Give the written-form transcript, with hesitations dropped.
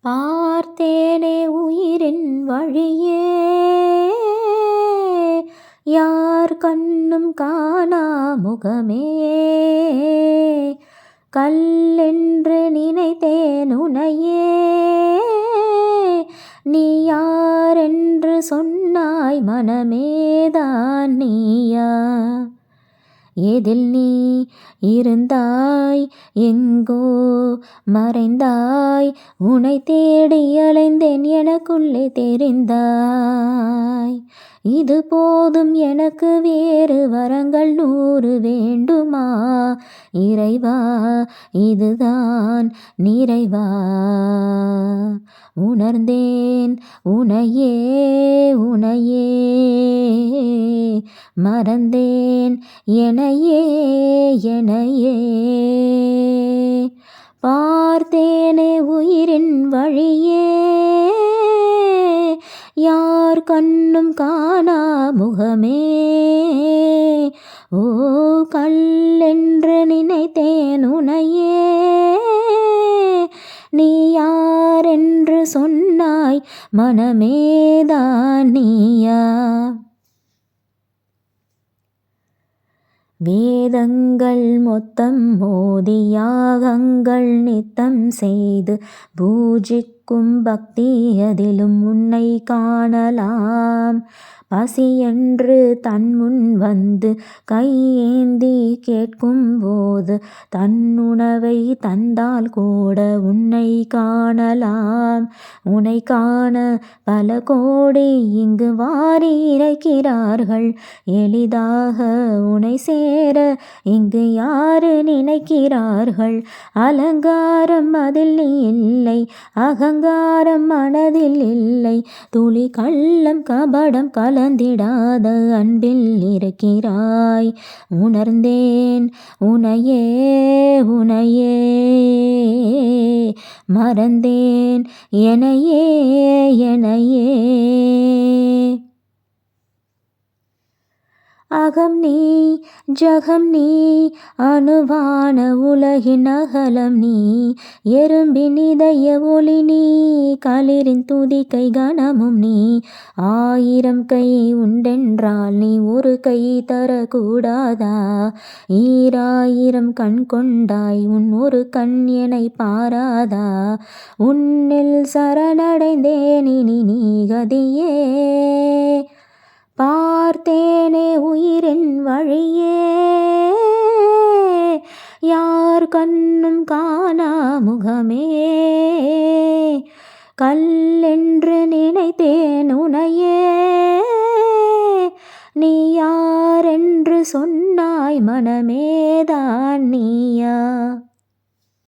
பார்த்தேனே உயிரின் வழியே யார் கண்ணும் காணா முகமே கல்லென்று நினைத்தேன் உனையே நீ யாரென்று சொன்னாய் மனமேதான் நீயா எதில் நீ இருந்தாய் எங்கோ மறைந்தாய் உனை தேடி அலைந்தேன் எனக்குள்ளே தெரிந்தாய் இது போதும் எனக்கு வேறு வரங்கள் 100 வேண்டுமா இறைவா இதுதான் நிறைவா உணர்ந்தேன் உனையே உனையே மறந்தேன் எனையே எனையே பார்த்தேனே உயிரின் வழியே யார் கண்ணும் காணா முகமே ஓ கல்லென்று நினைத்தேன் உனையே நீ யாரென்று சொன்னாய் மனமேதான் நீயா வேதங்கள் மொத்தம் மோதி யாகங்கள் நித்தம் செய்து பூஜிக்கும் பக்தி அதிலும் உன்னை காணலாம் பசி என்று தன் முன் வந்து கையேந்தி கேட்கும் போது தன் உணவை தந்தால் கூட உன்னை காணலாம் உன்னை காண பல கோடி இங்கு வாரி இறைக்கிறார்கள் எளிதாக உன்னை சேர இங்கு யாரு நினைக்கிறார்கள் அலங்காரம் அதில் நீ இல்லை அகங்காரம் மனதில் இல்லை துளி கள்ளம் கபடம் கலந்திடாத அன்பில் இருக்கிறாய் உணர்ந்தேன் உனையே உனையே மறந்தேன் எனையே எனையே அகம் நீ ஜகம் நீ அணுவான உலகின் அகலம் நீ எறும்பின் இதய ஒளி நீ களிரின் துதிக்கை கணமும் நீ 1000 கை உண்டென்றால் நீ ஒரு கை தரக்கூடாதா 1000 கண் கொண்டாய் உன் ஒரு கண் என்னை பாராதா உன்னில் சரணடைந்தேன் இனி நீ கதியே பார்த்தேனே உயிரின் வழியே யார் கண்ணும் காணா முகமே கல்லென்று நினைத்தேன் உனையே நீ யாரென்று சொன்னாய் மனமேதான் நீயா